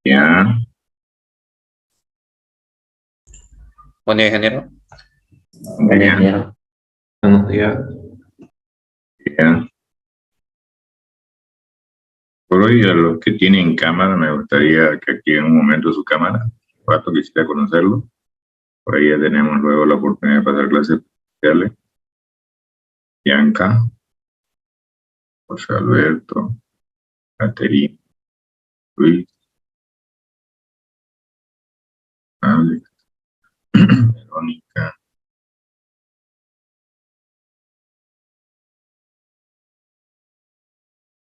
Ya, Buen día, ingeniero. muy bien, Buenos días. bien. Por hoy, a los que tienen cámara, me gustaría que activen un momento su cámara. Un rato quisiera conocerlo. Por ahí ya tenemos luego la oportunidad de pasar clases especiales. Bianca, José Alberto, Caterina, Luis, Alex, Verónica.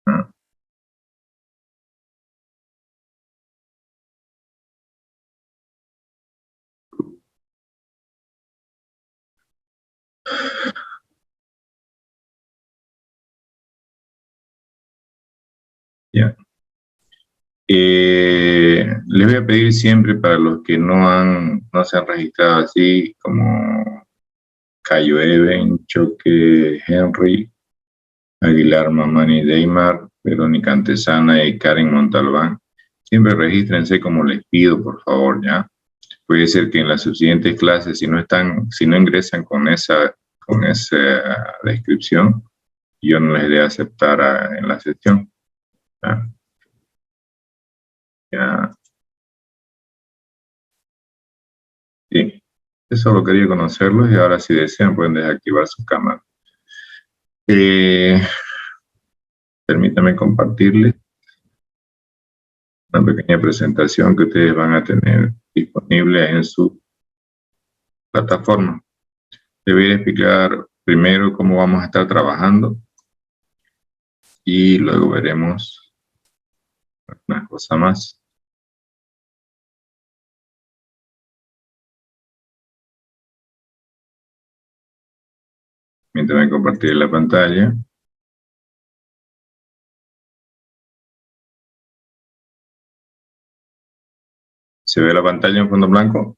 Ah, ya. Les voy a pedir siempre para los que no se han registrado así, como Cayo Even, Choque Henry, Aguilar Mamani Deymar, Verónica Antesana y Karen Montalbán. Siempre regístrense como les pido, por favor, ¿ya? Puede ser que en las subsiguientes clases, si no ingresan con esa descripción, yo no les dé aceptar en la sesión. ¿Ya? Ya. Sí. Eso lo quería conocerlos y ahora si desean pueden desactivar su cámara. Permítame compartirles una pequeña presentación que ustedes van a tener disponible en su plataforma. Les voy a explicar primero cómo vamos a estar trabajando y luego veremos una cosa más. Mientras me compartir la pantalla. ¿Se ve la pantalla en fondo blanco?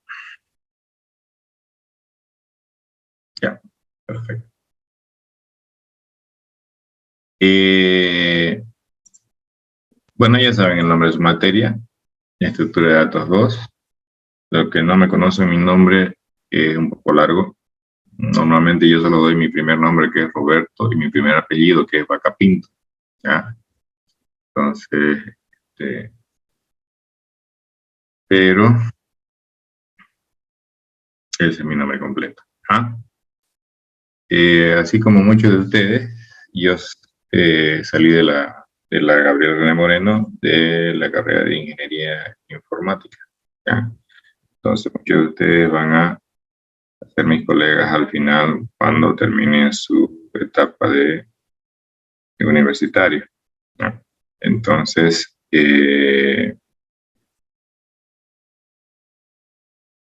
Ya, perfecto. Bueno, ya saben el nombre de su materia, estructura de datos 2. Lo que no me conocen mi nombre es un poco largo. Normalmente yo solo doy mi primer nombre, que es Roberto, y mi primer apellido, que es Vacapinto. ¿Ya? Entonces, pero ese es mi nombre completo. ¿Ah? Así como muchos de ustedes, yo salí de la Gabriel René Moreno, de la carrera de Ingeniería Informática. ¿Ya? Entonces, muchos de ustedes van a ser mis colegas al final cuando terminen su etapa de universitario. ¿Ya? Entonces, ya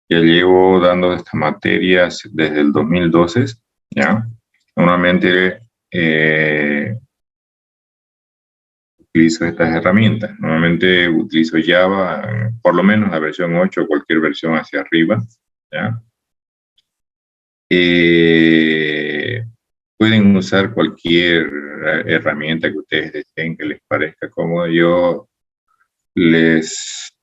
llevo dando estas materias desde el 2012, ¿ya? Normalmente utilizo estas herramientas. Normalmente utilizo Java, por lo menos la versión 8 o cualquier versión hacia arriba, ¿ya? Pueden usar cualquier herramienta que ustedes deseen, que les parezca cómodo. Yo les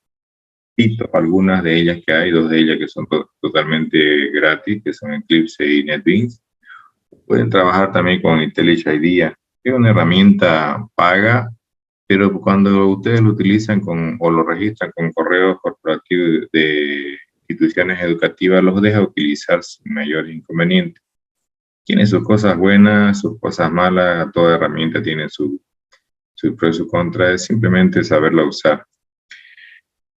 cito algunas de ellas que hay, dos de ellas que son totalmente gratis, que son Eclipse y NetBeans. Pueden trabajar también con IntelliJ IDEA, que es una herramienta paga, pero cuando ustedes lo utilizan o lo registran con correos corporativos de instituciones educativas, los deja utilizar sin mayor inconveniente. Tiene sus cosas buenas, sus cosas malas, toda herramienta tiene su pro y su contra, es simplemente saberla usar.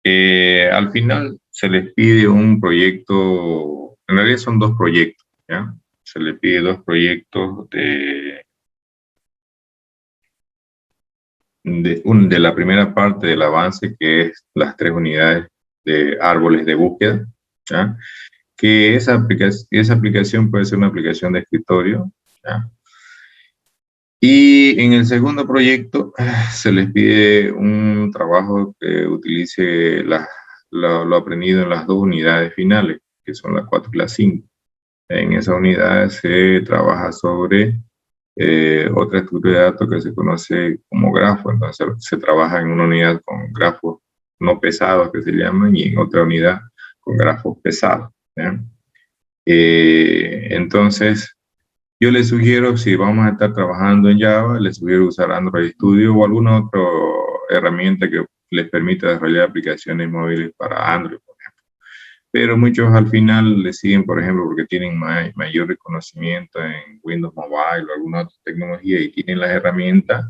Al final se les pide un proyecto, en realidad son dos proyectos, ¿ya? Se les pide dos proyectos de la primera parte del avance, que es las 3 unidades de árboles de búsqueda, ¿ya? Que esa aplicación puede ser una aplicación de escritorio, ¿ya? Y en el segundo proyecto se les pide un trabajo que utilice lo aprendido en las 2 unidades finales, que son las 4 y las 5. En esa unidad se trabaja sobre otra estructura de datos que se conoce como grafo. Entonces se trabaja en una unidad con grafos no pesados que se llaman, y en otra unidad con grafos pesados, ¿ya? Entonces, yo les sugiero, si vamos a estar trabajando en Java, les sugiero usar Android Studio o alguna otra herramienta que les permita desarrollar aplicaciones móviles para Android. Pero muchos al final le siguen, por ejemplo, porque tienen mayor reconocimiento en Windows Mobile o alguna otra tecnología y tienen las herramientas,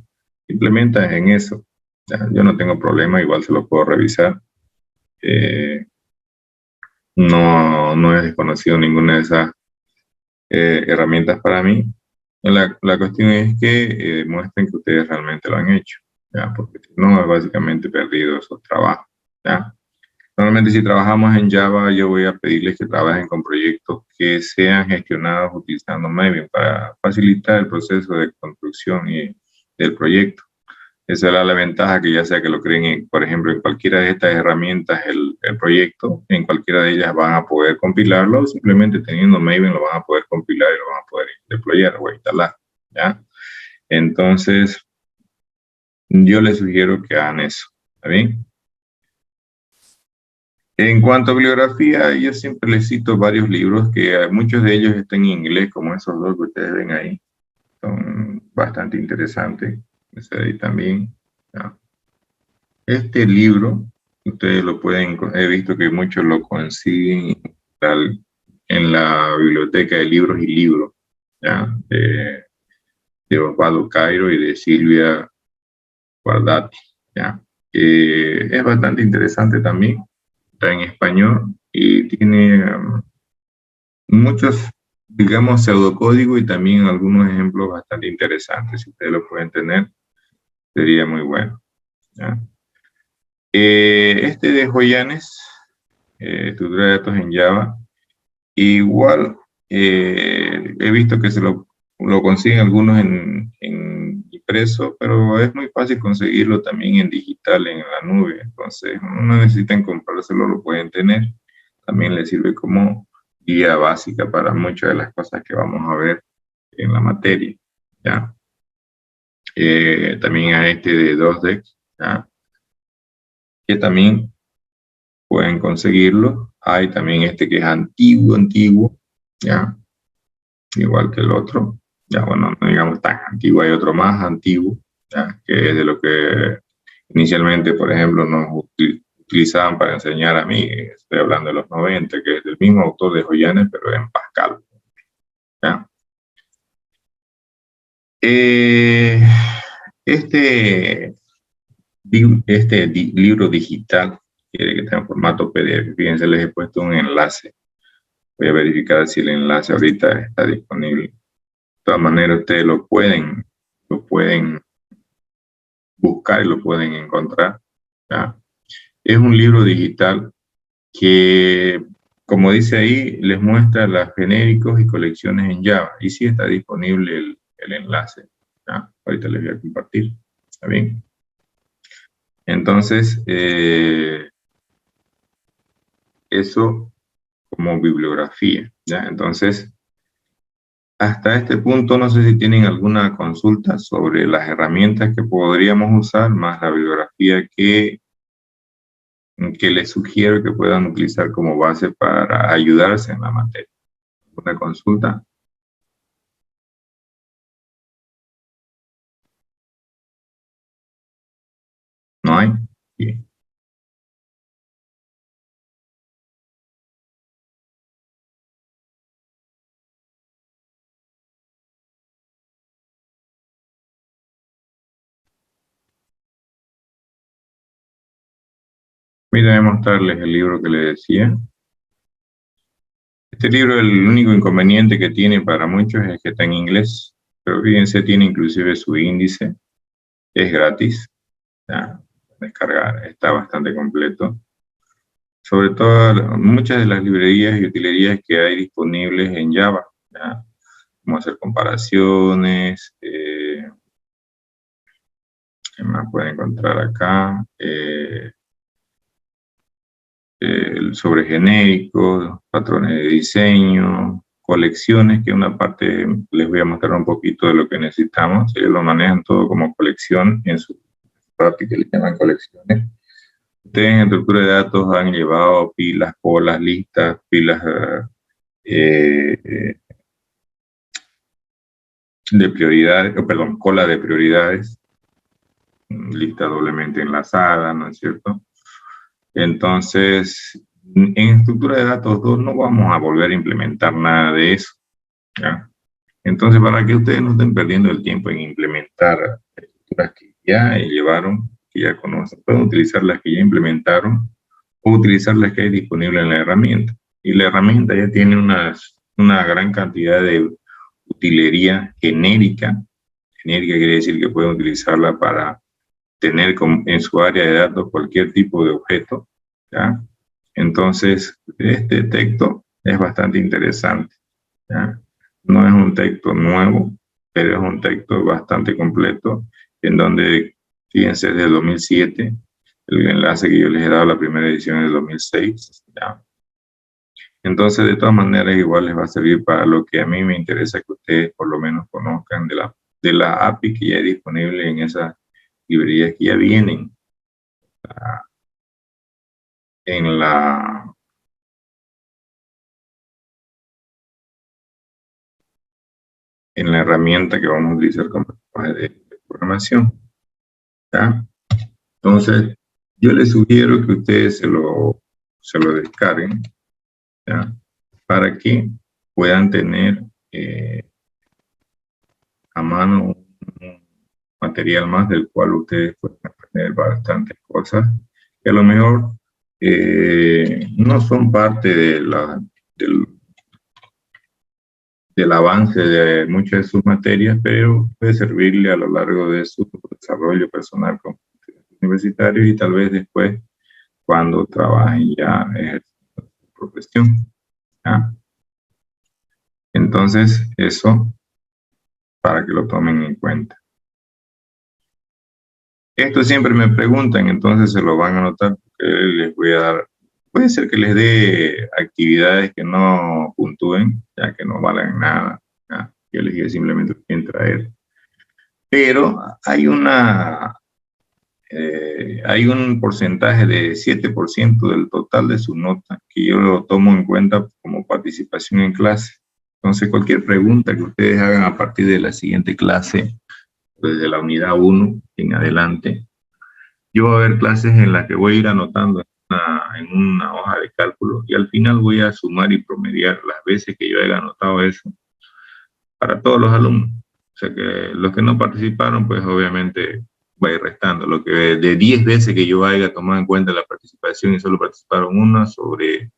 implementan en eso. Ya, yo no tengo problema, igual se lo puedo revisar. No he desconocido ninguna de esas herramientas para mí. La cuestión es que muestren que ustedes realmente lo han hecho, ¿ya? Porque si no, es básicamente perdido esos trabajos, ¿ya? Normalmente si trabajamos en Java, yo voy a pedirles que trabajen con proyectos que sean gestionados utilizando Maven para facilitar el proceso de construcción del proyecto. Esa es la ventaja, que ya sea que lo creen, por ejemplo, en cualquiera de estas herramientas, el proyecto, en cualquiera de ellas van a poder compilarlo, simplemente teniendo Maven lo van a poder compilar y lo van a poder deployar o instalar, ¿ya? Entonces, yo les sugiero que hagan eso, ¿está bien? En cuanto a bibliografía, yo siempre les cito varios libros, que muchos de ellos están en inglés, como esos dos que ustedes ven ahí. Son bastante interesantes. Ese de ahí también, ¿ya? Este libro, ustedes lo pueden, he visto que muchos lo consiguen en la biblioteca de libros y libros, ¿ya? De Osvaldo Cairo y de Silvia Guardati, ¿ya? Es bastante interesante también. Está en español y tiene muchos, digamos, pseudocódigo y también algunos ejemplos bastante interesantes. Si ustedes lo pueden tener, sería muy bueno, ¿ya? Este de Joyanes, estructura de datos en Java, igual he visto que lo consiguen algunos en impreso, pero es muy fácil conseguirlo también en digital, en la nube. Entonces, no necesitan comprárselo, lo pueden tener. También les sirve como guía básica para muchas de las cosas que vamos a ver en la materia, ¿ya? También a este de 2D, ¿ya? Que también pueden conseguirlo. Hay también este que es antiguo, ¿ya? Igual que el otro. Ya, bueno, no digamos tan antiguo, hay otro más antiguo, ¿ya? Que es de lo que inicialmente, por ejemplo, nos utilizaban para enseñar a mí. Estoy hablando de los 90, que es del mismo autor de Joyanes, pero en Pascal, ¿ya? Este libro digital quiere que tenga en formato PDF. Fíjense, les he puesto un enlace. Voy a verificar si el enlace ahorita está disponible. De todas maneras, ustedes lo pueden buscar y lo pueden encontrar, ¿ya? Es un libro digital que, como dice ahí, les muestra los genéricos y colecciones en Java. Y sí está disponible el enlace, ¿ya? Ahorita les voy a compartir. ¿Está bien? Entonces, eso como bibliografía, ¿ya? Entonces, hasta este punto, no sé si tienen alguna consulta sobre las herramientas que podríamos usar, más la bibliografía que les sugiero que puedan utilizar como base para ayudarse en la materia. ¿Una consulta? ¿No hay? Bien. Voy a mostrarles el libro que les decía. Este libro, el único inconveniente que tiene para muchos es que está en inglés, pero fíjense, tiene inclusive su índice, es gratis, ya, descargar, está bastante completo. Sobre todo, muchas de las librerías y utilerías que hay disponibles en Java, ¿ya? Cómo hacer comparaciones, ¿qué más pueden encontrar acá? Sobre genéricos, patrones de diseño, colecciones, que una parte les voy a mostrar un poquito de lo que necesitamos. Ellos lo manejan todo como colección, en su práctica le llaman colecciones. Ustedes en estructura de datos han llevado pilas, colas, listas, pilas eh, de prioridades, perdón, cola de prioridades, lista doblemente enlazada, ¿no es cierto? Entonces, en estructura de datos 2 no vamos a volver a implementar nada de eso, ¿ya? Entonces, para que ustedes no estén perdiendo el tiempo en implementar estructuras que ya llevaron, que ya conocen, pueden utilizar las que ya implementaron o utilizar las que hay disponibles en la herramienta. Y la herramienta ya tiene una gran cantidad de utilería genérica. Genérica quiere decir que pueden utilizarla para tener en su área de datos cualquier tipo de objeto, ¿ya? Entonces, este texto es bastante interesante, ¿ya? No es un texto nuevo, pero es un texto bastante completo, en donde, fíjense, desde 2007, el enlace que yo les he dado, la primera edición es de 2006, ¿ya? Entonces, de todas maneras, igual les va a servir para lo que a mí me interesa que ustedes por lo menos conozcan de la API que ya es disponible en esas librerías que ya vienen en en la herramienta que vamos a utilizar como lenguaje de programación, ¿ya? Entonces, yo les sugiero que ustedes se lo descarguen, ¿ya? Para que puedan tener a mano un material más del cual ustedes pueden aprender bastantes cosas que a lo mejor no son parte del, del avance de muchas de sus materias, pero puede servirle a lo largo de su desarrollo personal como universitario y tal vez después cuando trabajen ya en su profesión, ¿ya? Entonces, eso para que lo tomen en cuenta. Esto siempre me preguntan, entonces se lo van a anotar porque les voy a dar, puede ser que les dé actividades que no puntúen, ya que no valen nada, ¿ya? Yo les dije simplemente quién traer. Pero hay un porcentaje de 7% del total de su nota que yo lo tomo en cuenta como participación en clase. Entonces, cualquier pregunta que ustedes hagan a partir de la siguiente clase, desde la unidad 1 en adelante, yo voy a ver clases en las que voy a ir anotando en una hoja de cálculo y al final voy a sumar y promediar las veces que yo haya anotado eso para todos los alumnos. O sea que los que no participaron, pues obviamente va a ir restando. Lo que de 10 veces que yo haya tomado en cuenta la participación y solo participaron una, sobre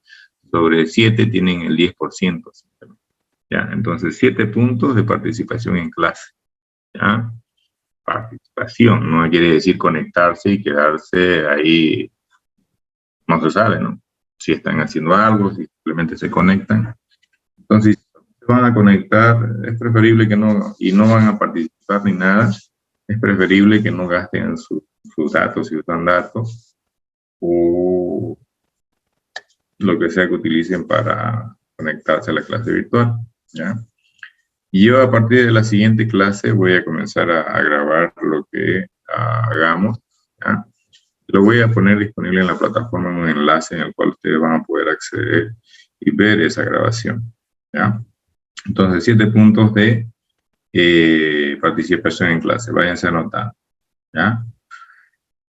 7 tienen el 10%. ¿Ya? Entonces, 7 puntos de participación en clase, ¿ya? Participación, no quiere decir conectarse y quedarse ahí, no se sabe, ¿no? Si están haciendo algo, si simplemente se conectan. Entonces, si se van a conectar, es preferible que no, y no van a participar ni nada, es preferible que no gasten sus datos, si usan datos, o lo que sea que utilicen para conectarse a la clase virtual, ¿ya? Y yo a partir de la siguiente clase voy a comenzar a grabar lo que hagamos, ¿ya? Lo voy a poner disponible en la plataforma en un enlace en el cual ustedes van a poder acceder y ver esa grabación, ¿ya? Entonces, 7 puntos de participación en clase. Váyanse anotando, ¿ya?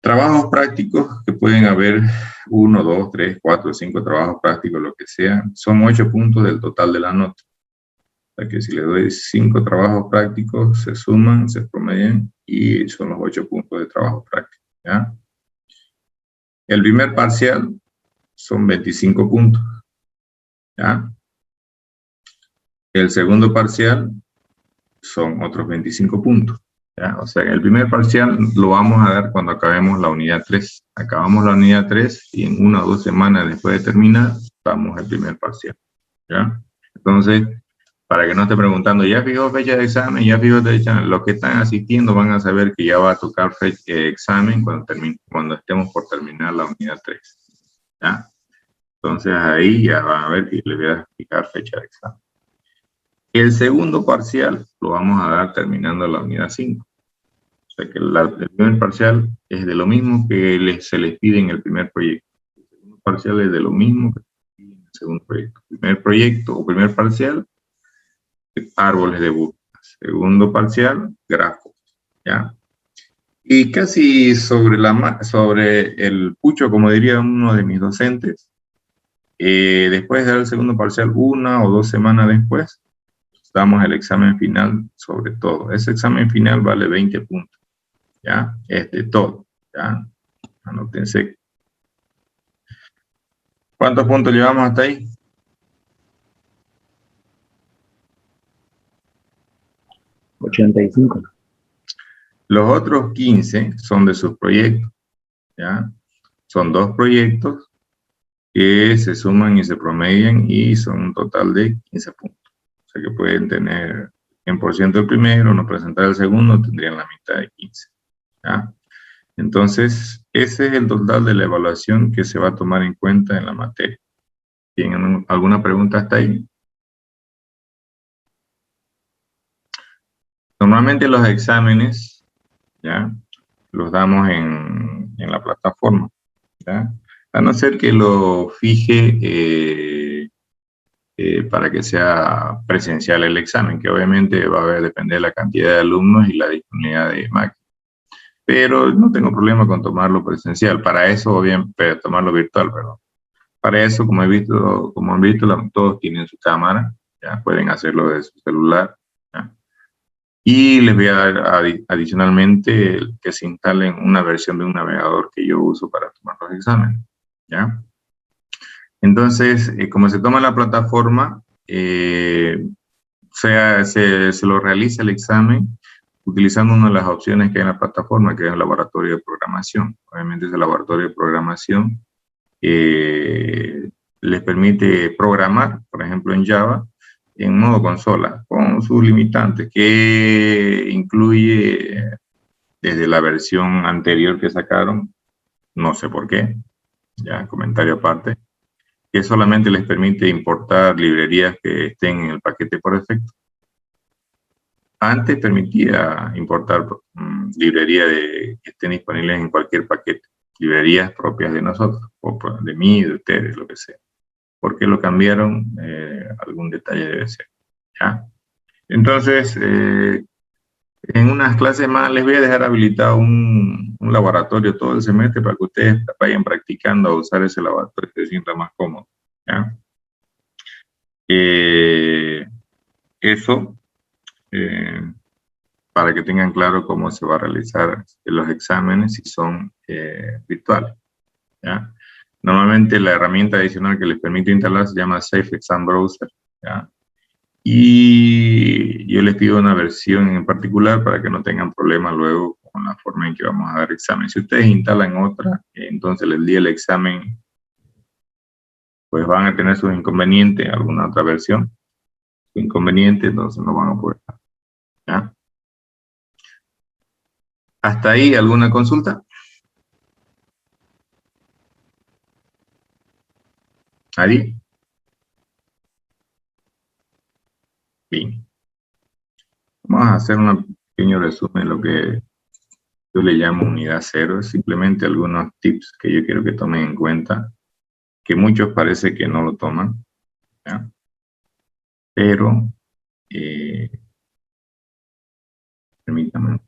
Trabajos prácticos, que pueden haber 1, 2, 3, 4, 5 trabajos prácticos, lo que sea. Son 8 puntos del total de la nota. O sea que si le doy 5 trabajos prácticos, se suman, se promedian y son los 8 puntos de trabajo práctico, ¿ya? El primer parcial son 25 puntos, ¿ya? El segundo parcial son otros 25 puntos, ¿ya? O sea, el primer parcial lo vamos a dar cuando acabemos la unidad 3. Acabamos la unidad 3 y en 1 o 2 semanas después de terminar, damos el primer parcial, ¿ya? Entonces, para que no esté preguntando, ya fijó fecha de examen, ya fijó fecha de examen, los que están asistiendo van a saber que ya va a tocar examen cuando estemos por terminar la unidad 3, ¿ya? Entonces ahí ya van a ver que les voy a fijar fecha de examen. El segundo parcial lo vamos a dar terminando la unidad 5, sea que el primer parcial es de lo mismo que se les pide en el primer proyecto. El segundo parcial es de lo mismo que se les pide en el segundo proyecto. Primer proyecto o primer parcial, árboles de búsqueda. Segundo parcial, grafos. ¿Ya? Y casi sobre el pucho, como diría uno de mis docentes, después de dar el segundo parcial, 1 o 2 semanas después, damos el examen final sobre todo. Ese examen final vale 20 puntos, ¿ya? Es de todo, ¿ya? Anótense. ¿Cuántos puntos llevamos hasta ahí? 85. Los otros 15 son de sus proyectos, ¿ya? Son 2 proyectos que se suman y se promedian y son un total de 15 puntos. O sea que pueden tener 100% el primero, no presentar el segundo, tendrían la mitad de 15. ¿Ya? Entonces, ese es el total de la evaluación que se va a tomar en cuenta en la materia. ¿Tienen alguna pregunta hasta ahí? Normalmente los exámenes, ¿ya? Los damos en la plataforma, ¿ya? A no ser que lo fije para que sea presencial el examen, que obviamente va a depender de la cantidad de alumnos y la disponibilidad de máquinas. Pero no tengo problema con tomarlo presencial. Para eso, o bien, tomarlo virtual, perdón. Para eso, como han visto, todos tienen su cámara, ya pueden hacerlo desde su celular. ¿Ya? Y les voy a dar adicionalmente que se instalen una versión de un navegador que yo uso para tomar los exámenes. ¿Ya? Entonces, como se toma la plataforma, se lo realiza el examen utilizando una de las opciones que hay en la plataforma, que es el laboratorio de programación. Obviamente ese laboratorio de programación les permite programar, por ejemplo en Java, en modo consola, con sus limitantes, que incluye desde la versión anterior que sacaron, no sé por qué, ya comentario aparte, que solamente les permite importar librerías que estén en el paquete por defecto. Antes permitía importar librerías que estén disponibles en cualquier paquete, librerías propias de nosotros, o de mí, de ustedes, lo que sea. ¿Por qué lo cambiaron? Algún detalle debe ser. ¿Ya? Entonces, en unas clases más les voy a dejar habilitado un laboratorio todo el semestre para que ustedes vayan practicando a usar ese laboratorio que se sienta más cómodo. ¿Ya? Eso, para que tengan claro cómo se va a realizar los exámenes si son virtuales. ¿Ya? Normalmente la herramienta adicional que les permite instalar se llama Safe Exam Browser. ¿Ya? Y yo les pido una versión en particular para que no tengan problemas luego con la forma en que vamos a dar examen. Si ustedes instalan otra, entonces el día del examen, pues van a tener sus inconvenientes, alguna otra versión. Su inconveniente, entonces no van a poder. ¿Ya? ¿Hasta ahí alguna consulta? ¿Nadie? Bien. Vamos a hacer un pequeño resumen de lo que yo le llamo unidad cero. Es simplemente algunos tips que yo quiero que tomen en cuenta, que muchos parece que no lo toman, ¿ya? Pero, permítanme.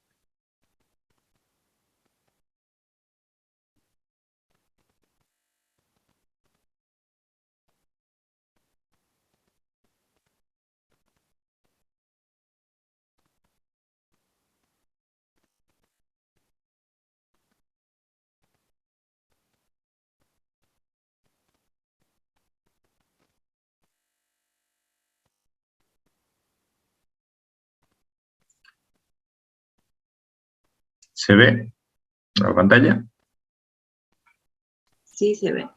¿Se ve la pantalla? Sí, se ve.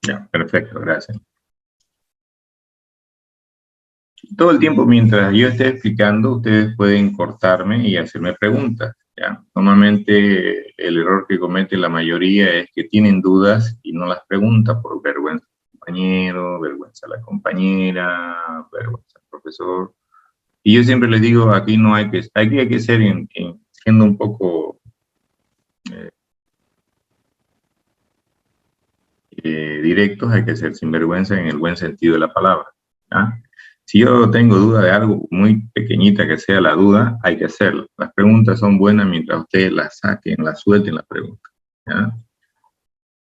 Ya, perfecto, gracias. Todo el tiempo mientras yo esté explicando, ustedes pueden cortarme y hacerme preguntas, ¿ya? Normalmente el error que comete la mayoría es que tienen dudas y no las pregunta por vergüenza al compañero, vergüenza a la compañera, vergüenza al profesor. Y yo siempre les digo, aquí no hay que ser siendo un poco directos, hay que ser sinvergüenza en el buen sentido de la palabra. ¿Ya? Si yo tengo duda de algo, muy pequeñita que sea la duda, hay que hacerlo. Las preguntas son buenas mientras ustedes las saquen, las suelten la pregunta. ¿Ya?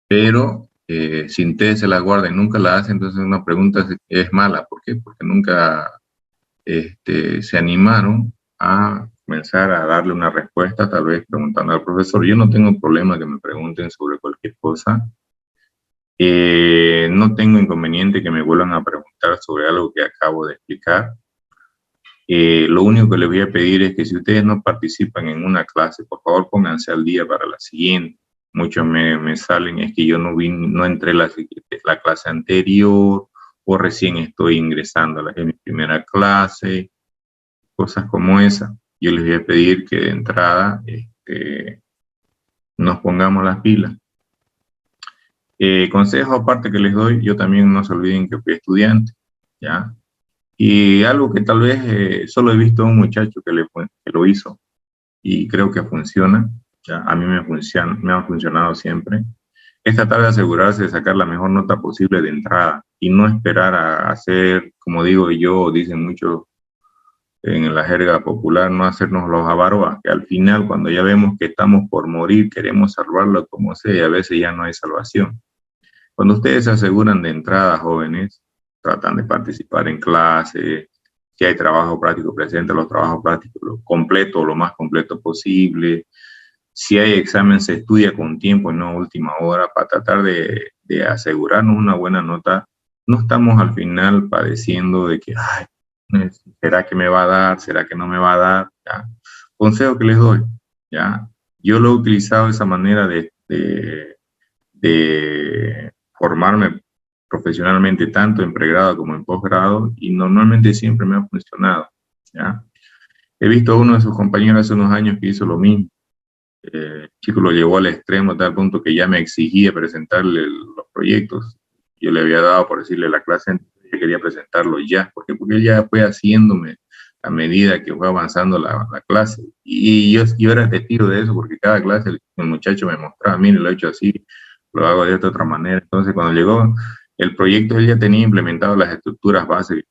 Pero si ustedes se la guardan y nunca la hacen, entonces una pregunta es mala. ¿Por qué? Porque nunca se animaron a comenzar a darle una respuesta, tal vez preguntando al profesor. Yo no tengo problema que me pregunten sobre cualquier cosa. No tengo inconveniente que me vuelvan a preguntar sobre algo que acabo de explicar. Lo único que les voy a pedir es que si ustedes no participan en una clase, por favor pónganse al día para la siguiente. Muchos me salen, es que yo no entré la clase anterior, o recién estoy ingresando a mi primera clase, cosas como esa. Yo les voy a pedir que de entrada nos pongamos las pilas. Consejo aparte que les doy, yo también no se olviden que fui estudiante, ¿ya? Y algo que tal vez solo he visto a un muchacho que lo hizo y creo que funciona, ¿ya? A mí me ha funcionado siempre, es tratar de asegurarse de sacar la mejor nota posible de entrada y no esperar a hacer, como digo yo, dicen muchos en la jerga popular, no hacernos los avaroas, que al final cuando ya vemos que estamos por morir, queremos salvarlo como sea y a veces ya no hay salvación. Cuando ustedes se aseguran de entrada, jóvenes, tratan de participar en clases, si hay trabajo práctico, presente los trabajos prácticos lo más completo posible. Si hay examen, se estudia con tiempo y no a última hora para tratar de asegurarnos una buena nota. No estamos al final padeciendo de que, ay, ¿será que me va a dar? ¿Será que no me va a dar? ¿Ya? Consejo que les doy, ¿ya? Yo lo he utilizado de esa manera de formarme profesionalmente tanto en pregrado como en posgrado y normalmente siempre me ha funcionado, ¿ya? He visto a uno de sus compañeros hace unos años que hizo lo mismo. El chico lo llevó al extremo a tal punto que ya me exigía presentarle los proyectos. Yo le había dado por decirle la clase, yo quería presentarlo ya, porque él ya fue haciéndome a medida que fue avanzando la clase. Y yo era testigo de eso, porque cada clase el muchacho me mostraba, mire, lo he hecho así, lo hago de esta otra manera. Entonces, cuando llegó el proyecto, él ya tenía implementado las estructuras bases,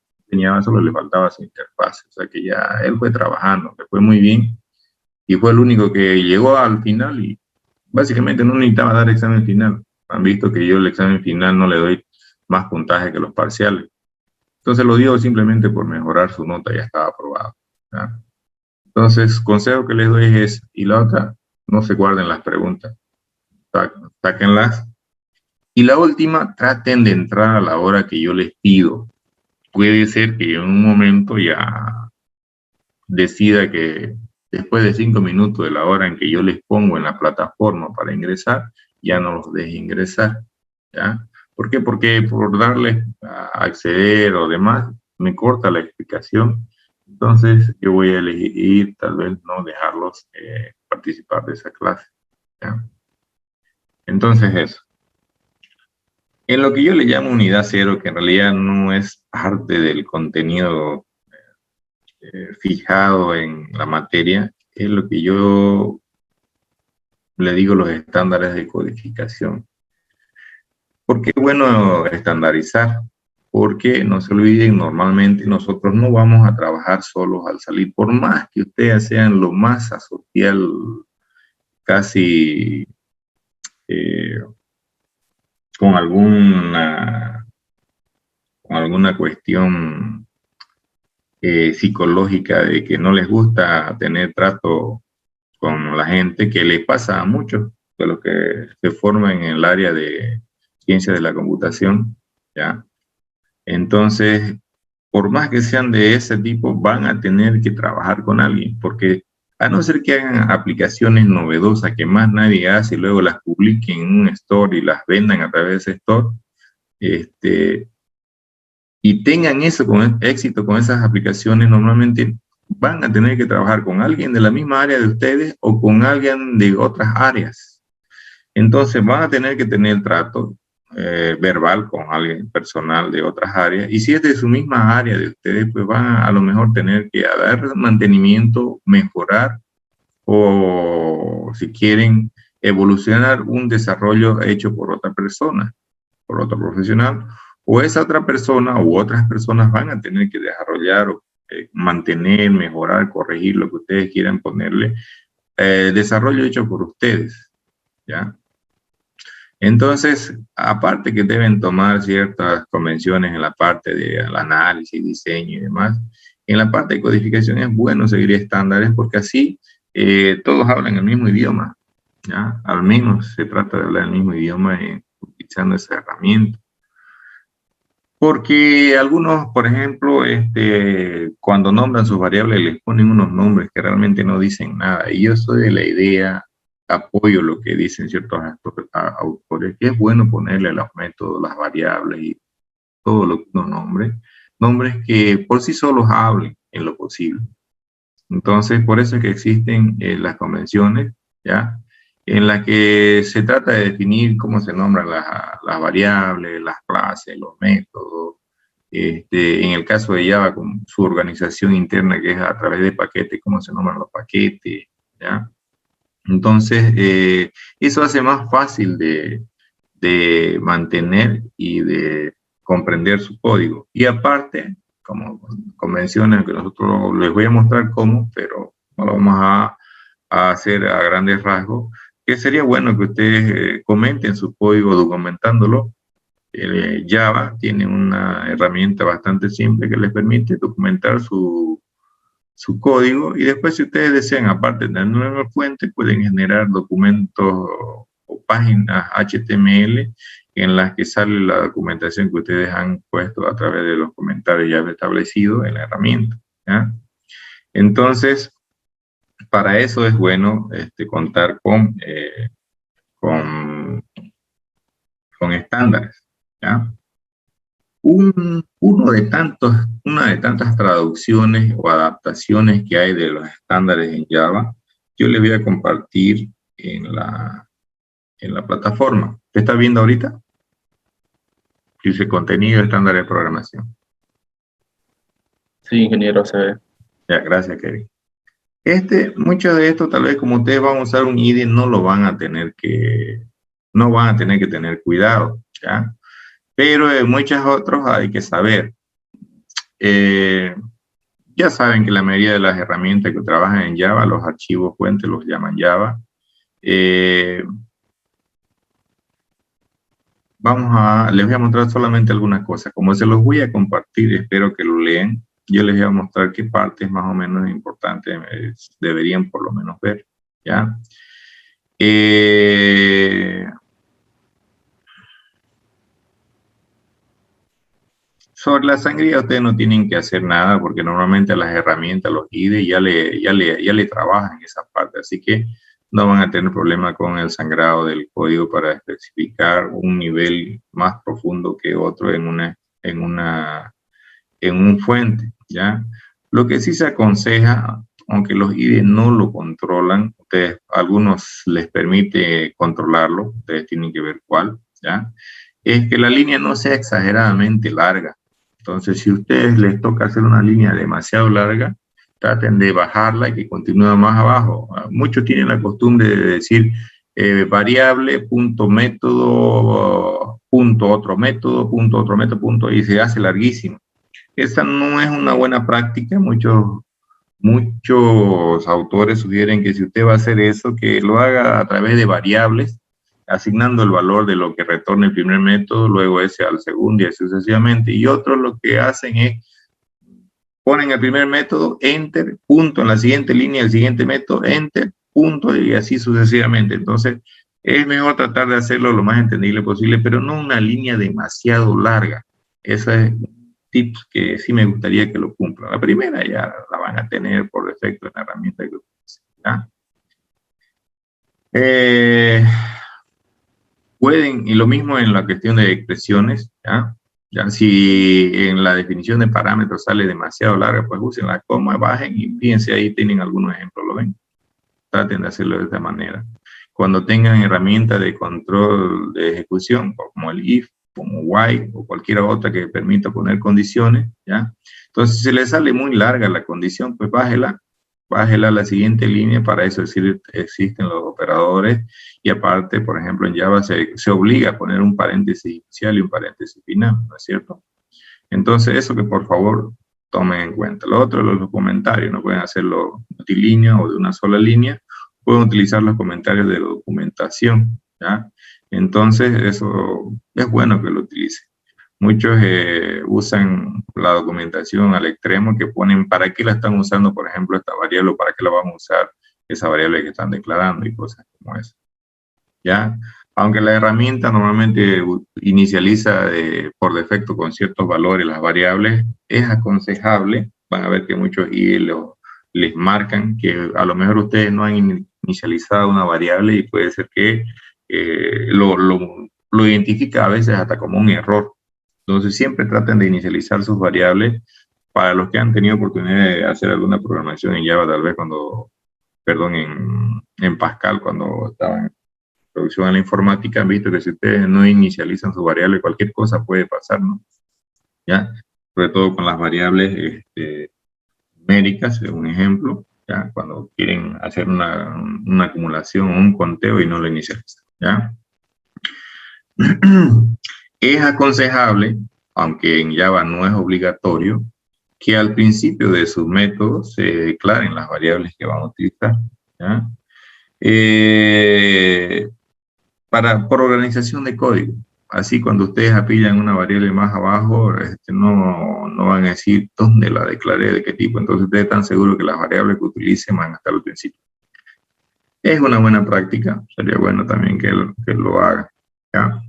solo le faltaba su interfaz. O sea que ya él fue trabajando, le fue muy bien y fue el único que llegó al final y básicamente no necesitaba dar examen final. Han visto que yo el examen final no le doy más puntaje que los parciales. Entonces lo dio simplemente por mejorar su nota, ya estaba aprobado. ¿Ya? Entonces, consejo que les doy es, y la otra, no se guarden las preguntas, sáquenlas. Y la última, traten de entrar a la hora que yo les pido. Puede ser que en un momento ya decida que después de 5 minutos de la hora en que yo les pongo en la plataforma para ingresar, ya no los deje ingresar, ¿ya? ¿Por qué? Porque por darles a acceder o demás, me corta la explicación. Entonces, yo voy a elegir tal vez no dejarlos participar de esa clase, ¿ya? Entonces, eso. En lo que yo le llamo unidad cero, que en realidad no es parte del contenido fijado en la materia, es lo que yo le digo los estándares de codificación. ¿Por qué es bueno estandarizar? Porque no se olviden, normalmente nosotros no vamos a trabajar solos al salir, por más que ustedes sean lo más asocial, casi con alguna cuestión psicológica de que no les gusta tener trato con la gente, que les pasa a muchos de los que se forman en el área de ciencia de la computación, ¿ya? Entonces, por más que sean de ese tipo, van a tener que trabajar con alguien, porque a no ser que hagan aplicaciones novedosas que más nadie hace y luego las publiquen en un store y las vendan a través de ese store, y tengan eso con éxito con esas aplicaciones, normalmente van a tener que trabajar con alguien de la misma área de ustedes o con alguien de otras áreas. Entonces van a tener que tener trato verbal con alguien personal de otras áreas. Y si es de su misma área de ustedes, pues van a lo mejor tener que dar mantenimiento, mejorar o si quieren evolucionar un desarrollo hecho por otra persona. por otro profesional, o esa otra persona u otras personas van a tener que desarrollar o mantener, mejorar, corregir lo que ustedes quieran ponerle, desarrollo hecho por ustedes, ¿ya? Entonces, aparte que deben tomar ciertas convenciones en la parte del análisis, diseño y demás, en la parte de codificación es bueno seguir estándares porque así todos hablan el mismo idioma, ¿ya? Al menos se trata de hablar el mismo idioma utilizando esa herramienta. Porque algunos, por ejemplo, cuando nombran sus variables les ponen unos nombres que realmente no dicen nada. Y yo soy de la idea, apoyo lo que dicen ciertos autores, que es bueno ponerle a los métodos, las variables y todos los nombres que por sí solos hablen en lo posible. Entonces, por eso es que existen las convenciones, ¿ya? En las que se trata de definir cómo se nombran las variables, las clases, los métodos. En el caso de Java, con su organización interna, que es a través de paquetes, cómo se nombran los paquetes, ¿ya? Entonces, eso hace más fácil de mantener y de comprender su código. Y aparte, como convenciones que nosotros les voy a mostrar cómo, pero no lo vamos a hacer a grandes rasgos, que sería bueno que ustedes comenten su código documentándolo. Java tiene una herramienta bastante simple que les permite documentar su código y después si ustedes desean, aparte de tener una fuente, pueden generar documentos o páginas HTML en las que sale la documentación que ustedes han puesto a través de los comentarios ya establecidos en la herramienta, ¿ya? Entonces, para eso es bueno contar con estándares, ¿ya? Una de tantas traducciones o adaptaciones que hay de los estándares en Java, yo les voy a compartir en la plataforma. ¿Qué está viendo ahorita? Dice contenido estándar de programación. Sí, ingeniero, se ve. Ya, gracias, Kevin. Mucho de esto, tal vez como ustedes van a usar un IDE, no van a tener que tener cuidado, ¿ya? Pero en muchos otros hay que saber. Ya saben que la mayoría de las herramientas que trabajan en Java, los archivos fuentes los llaman Java. Les voy a mostrar solamente algunas cosas. Como se los voy a compartir, espero que lo lean. Yo les voy a mostrar qué partes más o menos importantes deberían por lo menos ver, ¿ya? Sobre la sangría ustedes no tienen que hacer nada porque normalmente las herramientas, los IDE, ya le trabajan esa parte, así que no van a tener problema con el sangrado del código para especificar un nivel más profundo que otro en un fuente, ¿ya? Lo que sí se aconseja, aunque los IDE no lo controlan, algunos les permite controlarlo, ustedes tienen que ver cuál, ¿ya? Es que la línea no sea exageradamente larga. Entonces, si a ustedes les toca hacer una línea demasiado larga, traten de bajarla y que continúe más abajo. Muchos tienen la costumbre de decir variable, punto método, punto otro método, punto, y se hace larguísimo. Esa no es una buena práctica. Muchos autores sugieren que si usted va a hacer eso, que lo haga a través de variables, asignando el valor de lo que retorna el primer método, luego ese al segundo y así sucesivamente. Y otros lo que hacen es ponen el primer método, enter, punto, en la siguiente línea, el siguiente método, enter, punto, y así sucesivamente. Entonces, es mejor tratar de hacerlo lo más entendible posible, pero no una línea demasiado larga. Ese es un tip que sí me gustaría que lo cumplan. La primera ya la van a tener por defecto en la herramienta que utilizan, ¿ya? Pueden, y lo mismo en la cuestión de expresiones, ¿ya? Ya si en la definición de parámetros sale demasiado larga, pues usen la coma, bajen y fíjense, ahí tienen algunos ejemplos, ¿lo ven? Traten de hacerlo de esta manera. Cuando tengan herramientas de control de ejecución, como el if, como while, o cualquier otra que permita poner condiciones, ¿ya? Entonces, si les sale muy larga la condición, pues bájela bájela a la siguiente línea, para eso existen los operadores, y aparte, por ejemplo, en Java se obliga a poner un paréntesis inicial y un paréntesis final, ¿no es cierto? Entonces, eso que por favor tomen en cuenta. Lo otro, los comentarios, no pueden hacerlo multilínea o de una sola línea, pueden utilizar los comentarios de documentación, ¿ya? Entonces, eso es bueno que lo utilicen. Muchos usan la documentación al extremo, que ponen para qué la están usando, por ejemplo, esta variable, o para qué la vamos a usar esa variable que están declarando y cosas como eso. ¿Ya? Aunque la herramienta normalmente inicializa por defecto con ciertos valores las variables, es aconsejable, van a ver que muchos IE les marcan que a lo mejor ustedes no han inicializado una variable y puede ser que lo identifica a veces hasta como un error. Entonces siempre traten de inicializar sus variables. Para los que han tenido oportunidad de hacer alguna programación en Java, tal vez en Pascal, cuando estaban en producción en la informática, han visto que si ustedes no inicializan su variable, cualquier cosa puede pasar, ¿no? ¿Ya? Sobre todo con las variables numéricas, es un ejemplo, ¿ya? Cuando quieren hacer una acumulación o un conteo y no lo inicializan, ¿ya? Es aconsejable, aunque en Java no es obligatorio, que al principio de sus métodos se declaren las variables que van a utilizar, ¿ya? Por organización de código. Así, cuando ustedes apilan una variable más abajo, no van a decir dónde la declaré, de qué tipo. Entonces, ustedes están seguros que las variables que utilicen van a estar al principio. Es una buena práctica. Sería bueno también que lo hagan, ¿ya?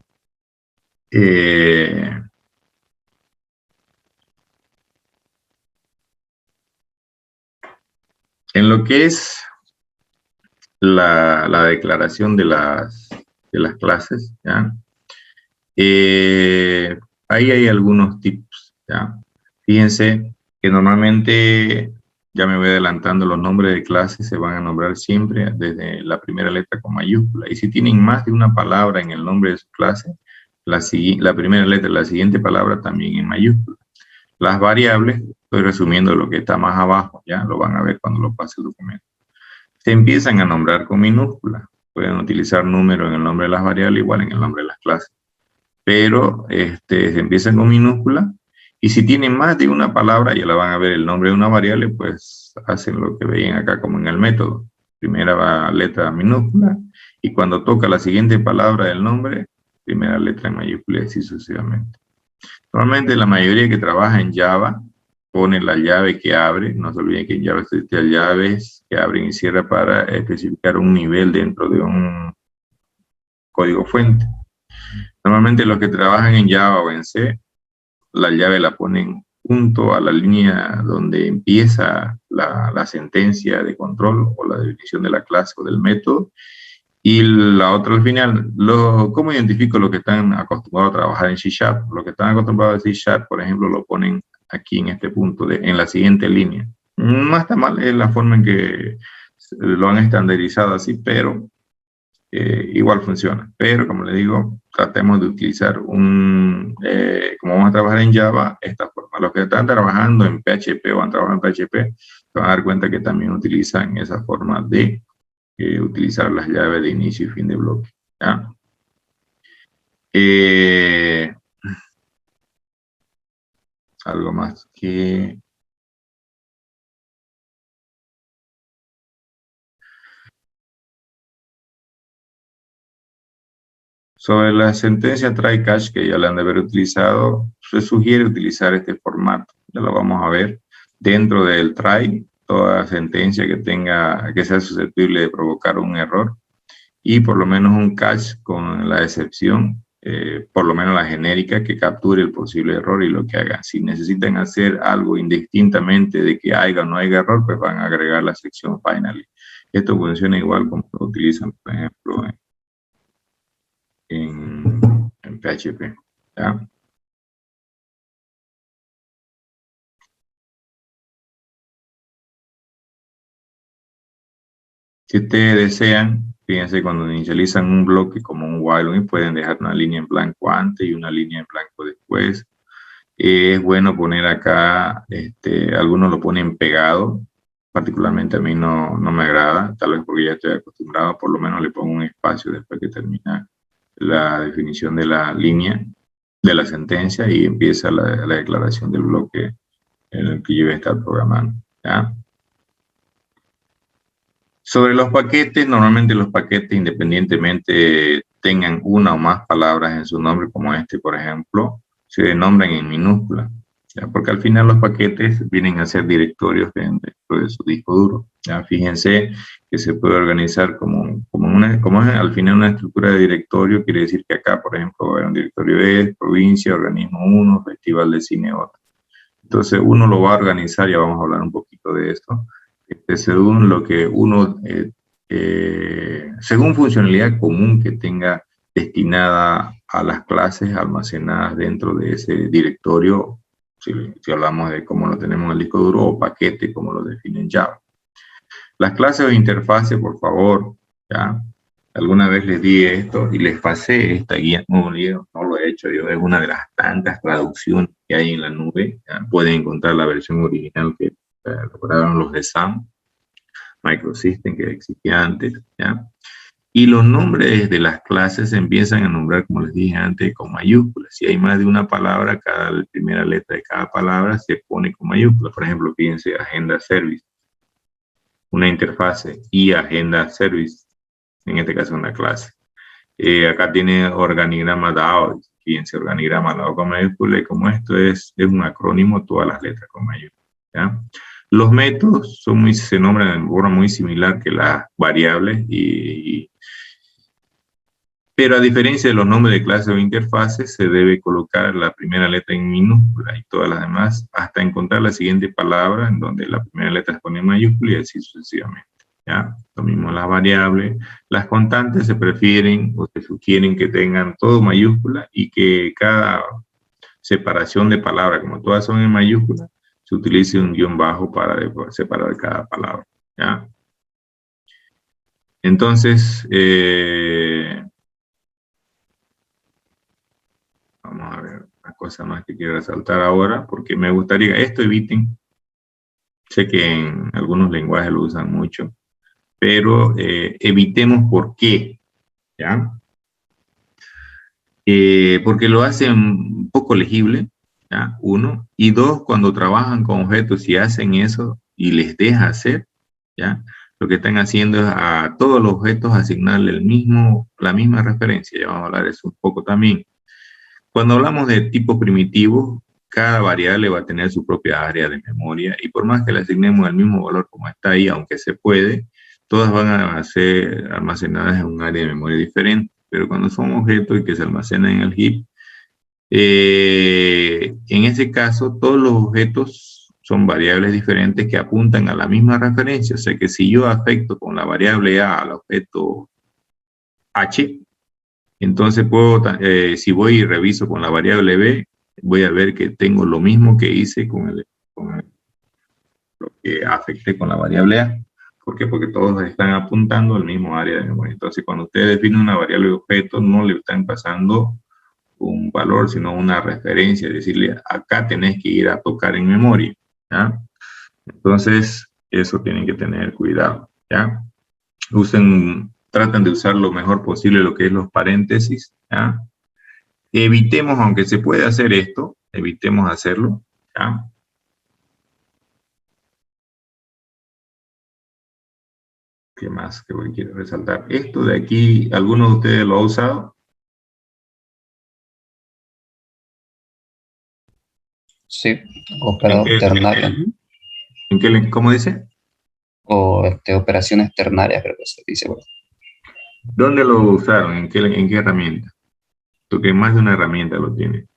En lo que es la declaración de las clases, ¿ya? Ahí hay algunos tips, ¿ya? Fíjense que normalmente, ya me voy adelantando, los nombres de clases se van a nombrar siempre desde la primera letra con mayúscula. Y si tienen más de una palabra en el nombre de su clase, la primera letra de la siguiente palabra también en mayúscula. Las variables, estoy resumiendo lo que está más abajo, ya lo van a ver cuando lo pase el documento. Se empiezan a nombrar con minúscula. Pueden utilizar número en el nombre de las variables, igual en el nombre de las clases. Pero se empiezan con minúscula, y si tienen más de una palabra, ya la van a ver el nombre de una variable, pues hacen lo que veían acá como en el método. Primera letra minúscula, y cuando toca la siguiente palabra del nombre, primera letra en mayúscula, y así sucesivamente. Normalmente la mayoría que trabaja en Java pone la llave que abre. No se olviden que en Java existen llaves que abren y cierran para especificar un nivel dentro de un código fuente. Normalmente los que trabajan en Java o en C, la llave la ponen junto a la línea donde empieza la sentencia de control o la definición de la clase o del método, y la otra al final. ¿Cómo identifico los que están acostumbrados a trabajar en C#? Los que están acostumbrados a C#, por ejemplo, lo ponen aquí en este punto, en la siguiente línea. No está mal, es la forma en que lo han estandarizado así, pero igual funciona. Pero, como le digo, tratemos de utilizar como vamos a trabajar en Java, esta forma. Los que están trabajando en PHP o han trabajado en PHP, se van a dar cuenta que también utilizan esa forma de utilizar las llaves de inicio y fin de bloque, ¿ya? Algo más que... Sobre la sentencia try catch, que ya la han de haber utilizado, se sugiere utilizar este formato. Ya lo vamos a ver. Dentro del try, toda sentencia que sea susceptible de provocar un error, y por lo menos un catch con la excepción, por lo menos la genérica, que capture el posible error y lo que haga. Si necesitan hacer algo indistintamente de que haya o no haya error, pues van a agregar la sección finally. Esto funciona igual como lo utilizan, por ejemplo, en PHP, ¿ya? Si ustedes desean, fíjense, cuando inicializan un bloque como un while, pueden dejar una línea en blanco antes y una línea en blanco después. Es bueno poner acá, algunos lo ponen pegado, particularmente a mí no me agrada, tal vez porque ya estoy acostumbrado, por lo menos le pongo un espacio después que termina la definición de la línea, de la sentencia, y empieza la declaración del bloque en el que yo voy a estar programando, ¿ya? Sobre los paquetes, normalmente los paquetes, independientemente tengan una o más palabras en su nombre, como este, por ejemplo, se denombran en minúscula, ¿ya? Porque al final los paquetes vienen a ser directorios dentro de su disco duro, ¿ya? Fíjense que se puede organizar como es al final una estructura de directorio, quiere decir que acá, por ejemplo, va a haber un directorio es, provincia, organismo 1, festival de cine otro. Entonces uno lo va a organizar, ya vamos a hablar un poquito de esto, según lo que uno, según funcionalidad común que tenga destinada a las clases almacenadas dentro de ese directorio, si hablamos de cómo lo tenemos en el disco duro, o paquete, como lo define en Java. Las clases o interfaces, por favor, ¿ya? Alguna vez les di esto y les pasé esta guía, no lo he hecho yo, es una de las tantas traducciones que hay en la nube, ¿ya? Pueden encontrar la versión original que lograron los de SAM, Microsystem, que existía antes, ¿ya? Y los nombres de las clases se empiezan a nombrar, como les dije antes, con mayúsculas. Si hay más de una palabra, cada primera letra de cada palabra se pone con mayúsculas. Por ejemplo, fíjense, agenda service, una interfase, y agenda service, en este caso una clase. Acá tiene organigrama DAO, fíjense, organigrama DAO con mayúscula, y como esto es un acrónimo, todas las letras con mayúscula, ¿ya? Los métodos se nombran de forma muy similar que las variables, pero a diferencia de los nombres de clases o interfaces, se debe colocar la primera letra en minúscula y todas las demás, hasta encontrar la siguiente palabra en donde la primera letra se pone en mayúscula, y así sucesivamente, ¿ya? Lo mismo las variables. Las constantes se prefieren o se sugieren que tengan todo mayúscula, y que cada separación de palabra, como todas son en mayúscula, se utilice un guión bajo para separar cada palabra, ¿ya? Entonces, vamos a ver una cosa más que quiero resaltar ahora, porque me gustaría, esto eviten, sé que en algunos lenguajes lo usan mucho, pero evitemos. ¿Por qué? ¿Ya? Porque lo hacen poco legible, ¿ya? Uno, y dos, cuando trabajan con objetos y hacen eso y les deja hacer, ¿ya? Lo que están haciendo es a todos los objetos asignarle la misma referencia. Ya vamos a hablar de eso un poco también. Cuando hablamos de tipos primitivos, cada variable va a tener su propia área de memoria, y por más que le asignemos el mismo valor como está ahí, aunque se puede, todas van a ser almacenadas en un área de memoria diferente. Pero cuando son objetos y que se almacenan en el heap, en ese caso todos los objetos son variables diferentes que apuntan a la misma referencia. O sea que si yo afecto con la variable A al objeto H, entonces si voy y reviso con la variable B, voy a ver que tengo lo mismo que hice con lo que afecté con la variable A. ¿Por qué? Porque todos están apuntando al mismo área de memoria. Entonces, cuando ustedes definen una variable de objeto, no le están pasando un valor, sino una referencia, decirle, acá tenés que ir a tocar en memoria, ¿ya? Entonces, eso tienen que tener cuidado, ¿ya? Tratan de usar lo mejor posible lo que es los paréntesis, ¿ya? Evitemos, aunque se puede hacer esto, evitemos hacerlo, ¿ya? ¿Qué más que quiero resaltar? Esto de aquí, ¿alguno de ustedes lo ha usado? Sí, operador ternario. ¿Cómo dice? O operaciones ternarias, creo que se dice. Bueno. ¿Dónde lo usaron? ¿En qué herramienta? Porque más de una herramienta lo tiene.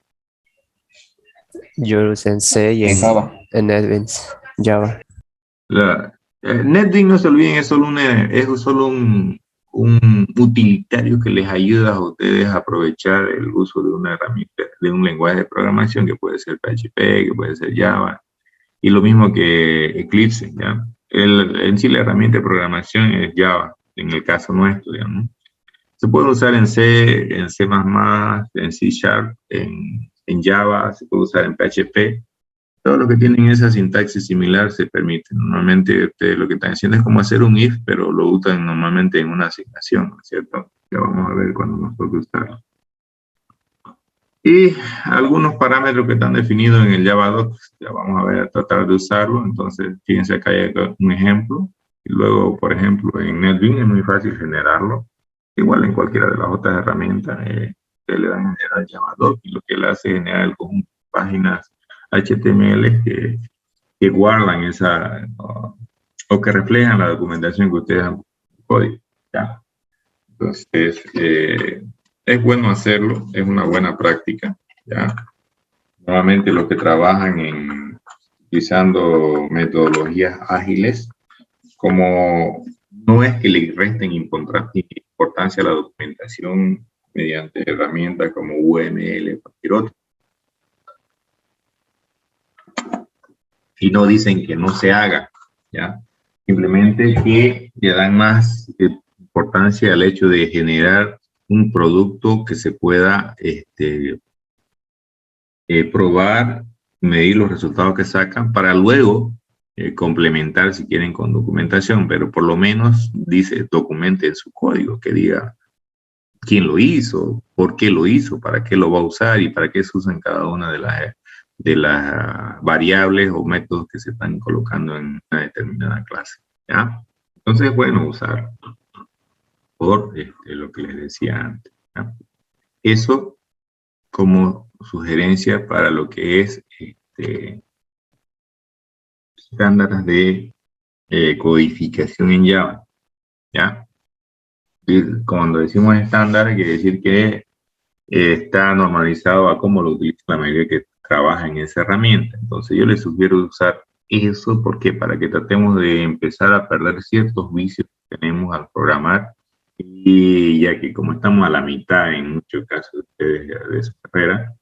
Yo lo usé en C y en Java. En NetBeans, Java. NetBeans, no se olviden, es solo un utilitario que les ayuda a ustedes a aprovechar el uso de una herramienta, de un lenguaje de programación que puede ser PHP, que puede ser Java, y lo mismo que Eclipse, ¿ya? En sí la herramienta de programación es Java, en el caso nuestro, digamos. Se puede usar en C, en C++, en C#, en Java, se puede usar en PHP, Todos los que tienen esa sintaxis similar se permite. Normalmente lo que están haciendo es como hacer un if, pero lo usan normalmente en una asignación, ¿no es cierto? Ya vamos a ver cuando nos toque usarlo. Y algunos parámetros que están definidos en el Java 2, ya vamos a ver, a tratar de usarlo. Entonces, fíjense acá hay un ejemplo. Y luego, por ejemplo, en NetBeans es muy fácil generarlo. Igual en cualquiera de las otras herramientas que le dan a generar Java 2, y lo que le hace es generar el conjunto de páginas HTML que guardan esa, o que reflejan la documentación que ustedes han código. ¿Ya? Entonces, es bueno hacerlo, es una buena práctica. ¿Ya? Nuevamente, los que trabajan utilizando metodologías ágiles, como no es que le resten importancia a la documentación mediante herramientas como UML o cualquier otra, y no dicen que no se haga, ¿ya? Simplemente que le dan más importancia al hecho de generar un producto que se pueda probar, medir los resultados que sacan para luego complementar si quieren con documentación, pero por lo menos documente en su código, que diga quién lo hizo, por qué lo hizo, para qué lo va a usar y para qué se usan cada una de las variables o métodos que se están colocando en una determinada clase. ¿Ya? Entonces es bueno usar por lo que les decía antes. ¿Ya? Eso como sugerencia para lo que es estándares de codificación en Java. ¿Ya? Y cuando decimos estándar, quiere decir que está normalizado a cómo lo utiliza la mayoría que trabaja en esa herramienta. Entonces yo les sugiero usar eso, porque para que tratemos de empezar a perder ciertos vicios que tenemos al programar, y ya que como estamos a la mitad en muchos casos de su carrera,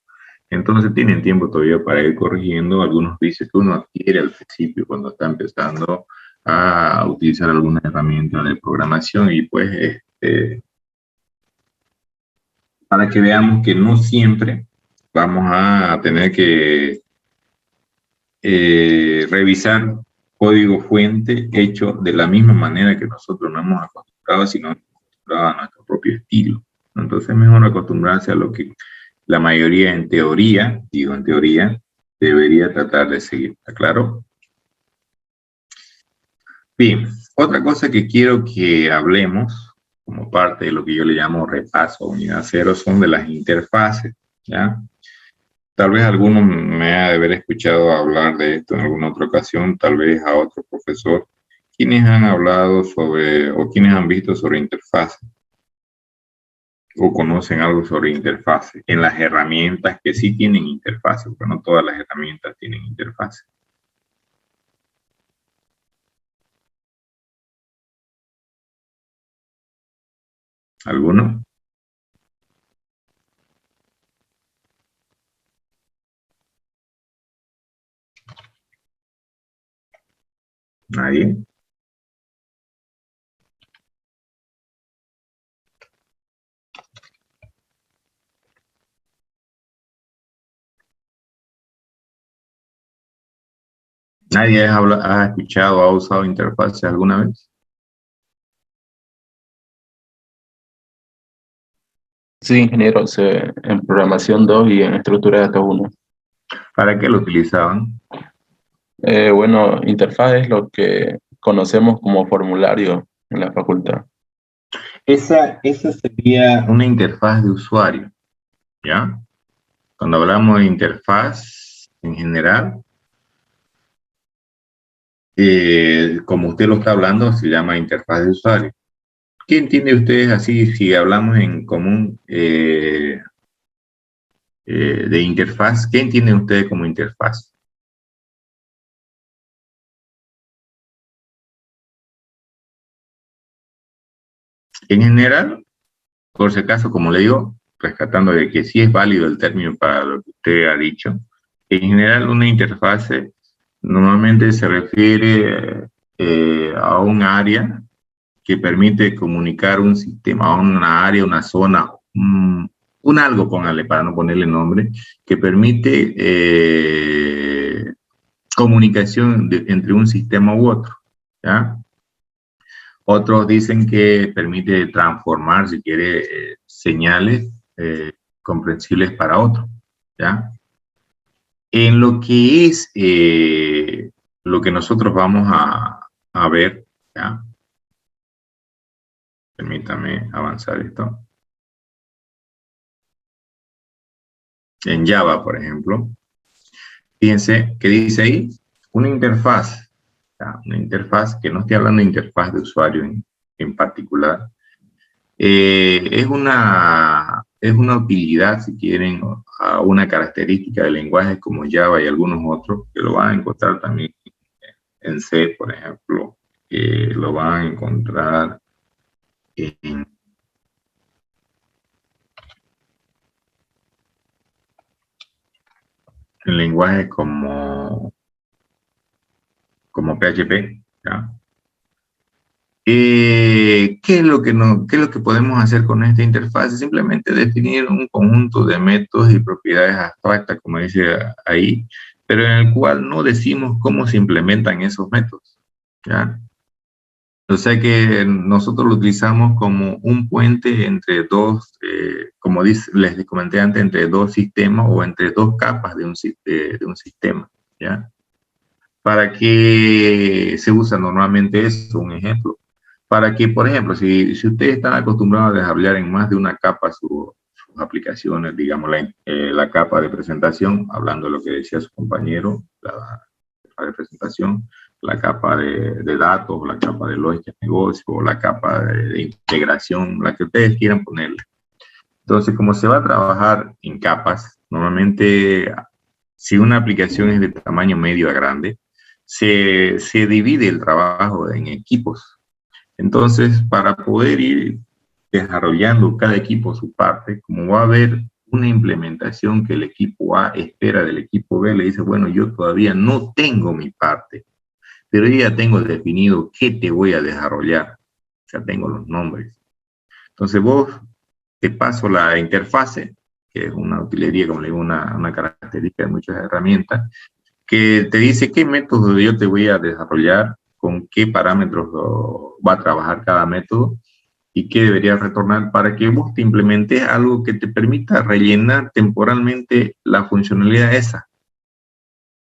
entonces tienen tiempo todavía para ir corrigiendo algunos vicios que uno adquiere al principio cuando está empezando a utilizar alguna herramienta de programación, y pues para que veamos que no siempre vamos a tener que revisar código fuente hecho de la misma manera que nosotros nos hemos acostumbrado, sino acostumbrado a nuestro propio estilo. Entonces es mejor acostumbrarse a lo que la mayoría en teoría, debería tratar de seguir. ¿Está claro? Bien, otra cosa que quiero que hablemos como parte de lo que yo le llamo repaso unidad 0 son de las interfaces, ¿ya? Tal vez alguno me ha de haber escuchado hablar de esto en alguna otra ocasión, tal vez a otro profesor. ¿Quiénes han hablado sobre, o quiénes han visto sobre interfaces? ¿O conocen algo sobre interfaces? En las herramientas que sí tienen interfaces, porque no todas las herramientas tienen interfaces. ¿Alguno? ¿Nadie? ¿Nadie ha escuchado o ha usado interfaces alguna vez? Sí, ingeniero, en programación 2 y en estructura de datos 1. ¿Para qué lo utilizaban? Bueno, interfaz es lo que conocemos como formulario en la facultad. Esa sería una interfaz de usuario, ¿ya? Cuando hablamos de interfaz en general, como usted lo está hablando, se llama interfaz de usuario. ¿Qué entiende ustedes así si hablamos en común de interfaz? ¿Qué entienden ustedes como interfaz? En general, por si acaso, como le digo, rescatando de que sí es válido el término para lo que usted ha dicho, en general una interfase normalmente se refiere a un área que permite comunicar un sistema, a una área, una zona, un algo, póngale para no ponerle nombre, que permite comunicación entre un sistema u otro, ¿ya? Otros dicen que permite transformar, si quiere, señales comprensibles para otros, ¿ya? En lo que es lo que nosotros vamos a ver, ¿ya? Permítame avanzar esto. En Java, por ejemplo, fíjense que dice ahí una interfaz, ¿ya? Una interfaz, que no estoy hablando de interfaz de usuario en particular, es una utilidad, si quieren, a una característica de lenguajes como Java y algunos otros, que lo van a encontrar también en C, por ejemplo, lo van a encontrar en lenguajes como PHP, ¿ya? ¿Qué es lo que qué es lo que podemos hacer con esta interfaz? Simplemente definir un conjunto de métodos y propiedades abstractas, como dice ahí, pero en el cual no decimos cómo se implementan esos métodos, ¿ya? O sea que nosotros lo utilizamos como un puente entre dos, como les comenté antes, entre dos sistemas o entre dos capas de un sistema, ¿ya? ¿Para qué se usa normalmente eso? Un ejemplo. Para que, por ejemplo, si ustedes están acostumbrados a desarrollar en más de una capa sus aplicaciones, digamos, la capa de presentación, hablando de lo que decía su compañero, la capa de presentación, la capa de datos, la capa de lógica de negocio, o la capa de integración, la que ustedes quieran ponerle. Entonces, como se va a trabajar en capas, normalmente, si una aplicación es de tamaño medio a grande, se divide el trabajo en equipos. Entonces, para poder ir desarrollando cada equipo su parte, como va a haber una implementación que el equipo A espera del equipo B, le dice, bueno, yo todavía no tengo mi parte, pero ya tengo definido qué te voy a desarrollar. Ya tengo los nombres. Entonces vos te paso la interfase, que es una utilería, como le digo, una característica de muchas herramientas, que te dice qué método yo te voy a desarrollar, con qué parámetros va a trabajar cada método y qué deberías retornar para que vos te implementes algo que te permita rellenar temporalmente la funcionalidad esa.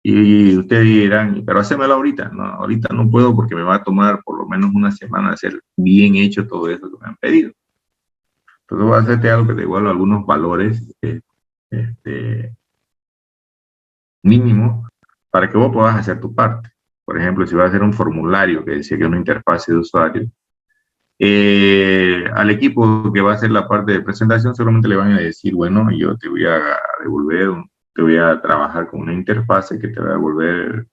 Y ustedes dirán, pero hacémelo ahorita. No, ahorita no puedo porque me va a tomar por lo menos una semana hacer bien hecho todo eso que me han pedido. Entonces voy a hacerte algo que te igualo algunos valores mínimos para que vos puedas hacer tu parte. Por ejemplo, si vas a hacer un formulario que decía que es una interfaz de usuario, al equipo que va a hacer la parte de presentación solamente le van a decir, bueno, yo te voy a devolver, te voy a trabajar con una interfaz que te va a devolver,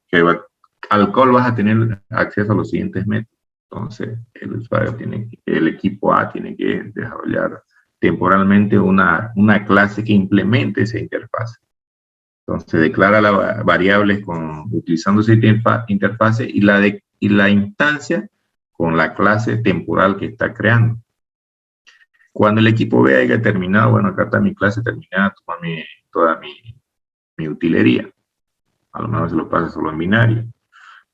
al cual vas a tener acceso a los siguientes métodos. Entonces, el usuario el equipo A tiene que desarrollar temporalmente una clase que implemente esa interfaz. Entonces, declara las variables utilizando esa interfase y la instancia con la clase temporal que está creando. Cuando el equipo B haya terminado, bueno, acá está mi clase terminada, toma toda mi utilería. A lo mejor se lo pasa solo en binario.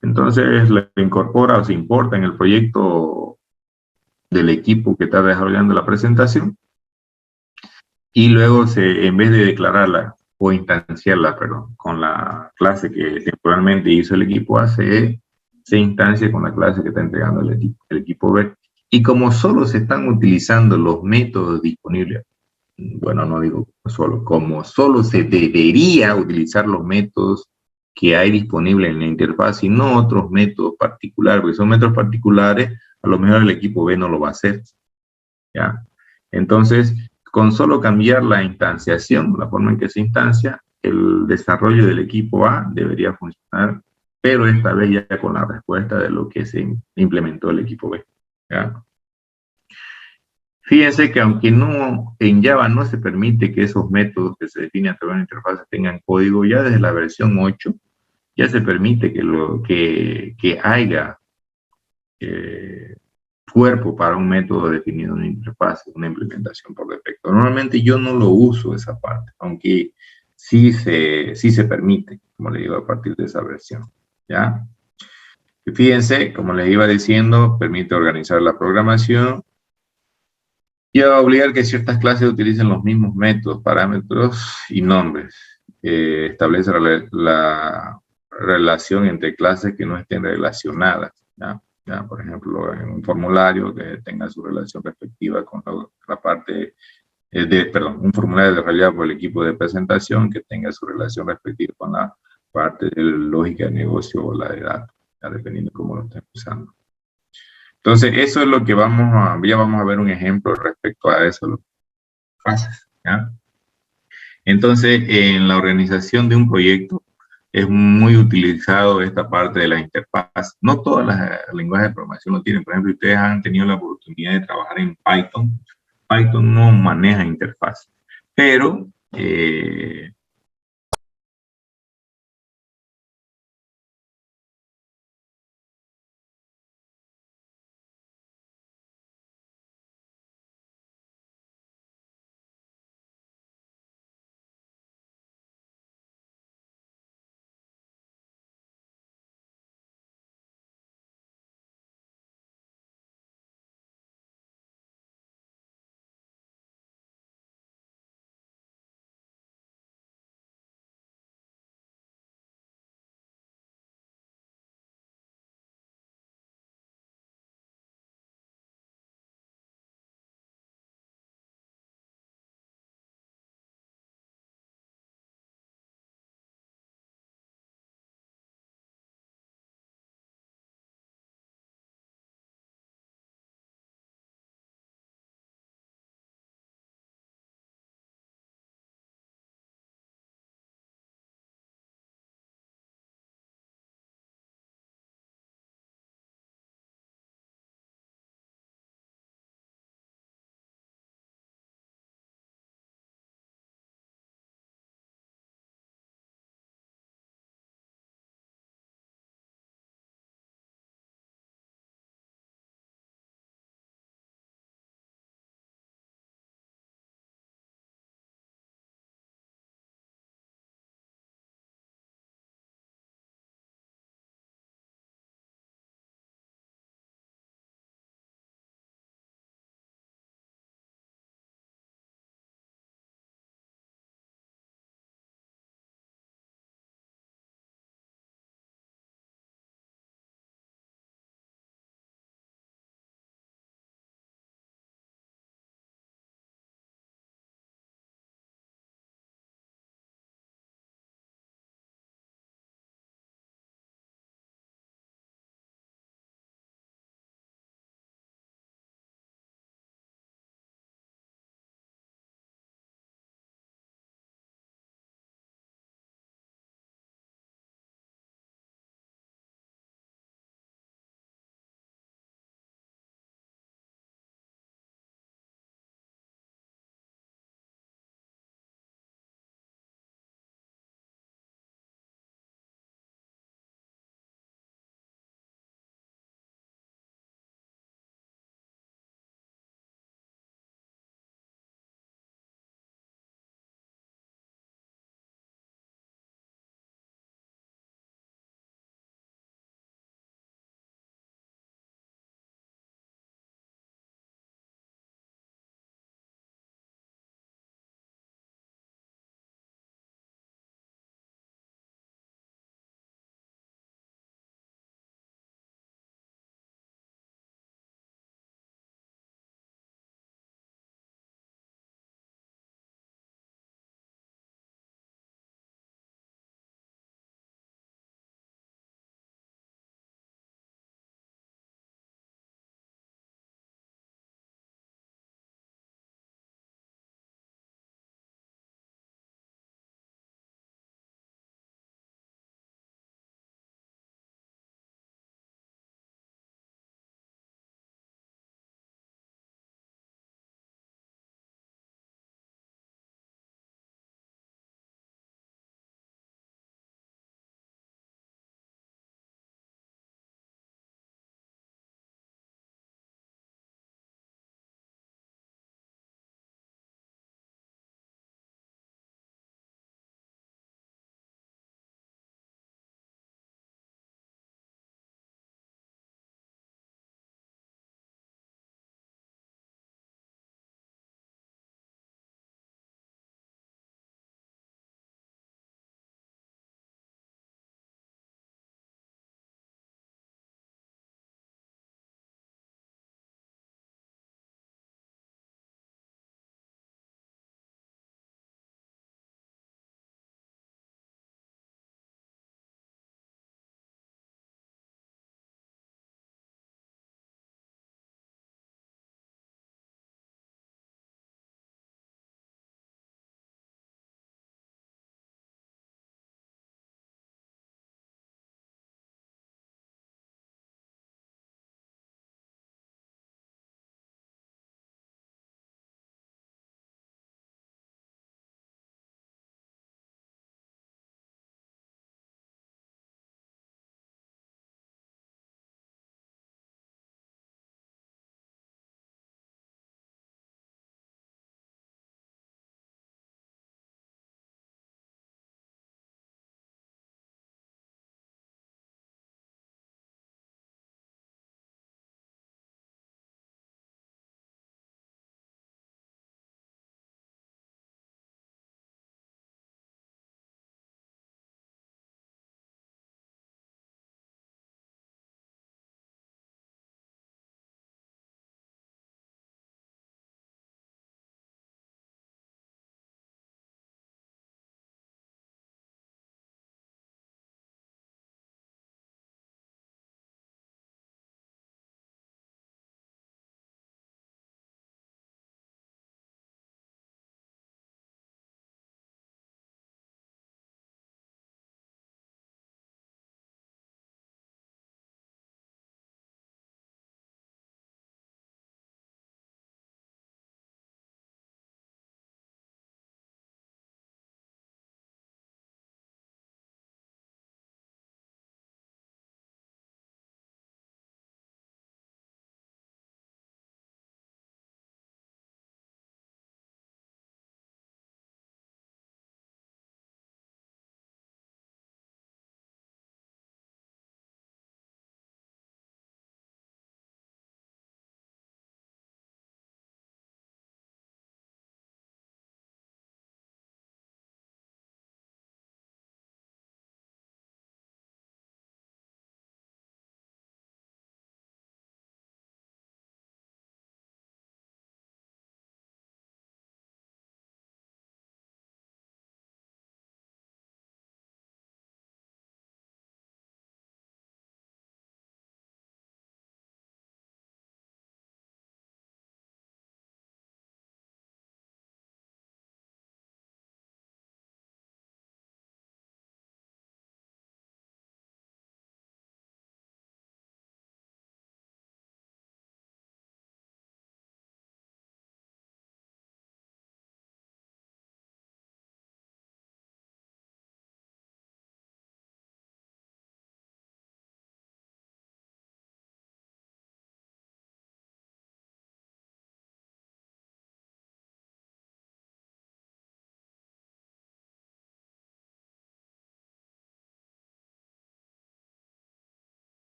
Entonces, le incorpora o se importa en el proyecto del equipo que está desarrollando la presentación y luego en vez de declararla o instanciarla, perdón, con la clase que temporalmente hizo el equipo A, se instancia con la clase que está entregando el equipo B. Y como solo se están utilizando los métodos disponibles, bueno, no digo solo, como solo se debería utilizar los métodos que hay disponibles en la interfaz y no otros métodos particulares, porque son métodos particulares, a lo mejor el equipo B no lo va a hacer, ¿ya? Entonces, con solo cambiar la instanciación, la forma en que se instancia, el desarrollo del equipo A debería funcionar, pero esta vez ya con la respuesta de lo que se implementó el equipo B, ¿ya? Fíjense que aunque en Java no se permite que esos métodos que se definen a través de la interfaz tengan código, ya desde la versión 8 ya se permite que haya cuerpo para un método definido en una interfaz, una implementación por defecto. Normalmente yo no lo uso esa parte, aunque sí se permite, como le digo, a partir de esa versión, ¿ya? Y fíjense, como les iba diciendo, permite organizar la programación y a obligar que ciertas clases utilicen los mismos métodos, parámetros y nombres. Establece la relación entre clases que no estén relacionadas, ¿ya? ¿Ya? Por ejemplo, en un formulario que tenga su relación respectiva con la parte un formulario desarrollado por el equipo de presentación que tenga su relación respectiva con la parte de lógica de negocio o la de datos, ya dependiendo de cómo lo estén usando. Entonces, eso es lo que ya vamos a ver un ejemplo respecto a eso, lo que haces, ¿ya? Entonces, en la organización de un proyecto es muy utilizado esta parte de la interfaz. No todas las lenguajes de programación lo tienen. Por ejemplo, ustedes han tenido la oportunidad de trabajar en Python. Python no maneja interfaz, pero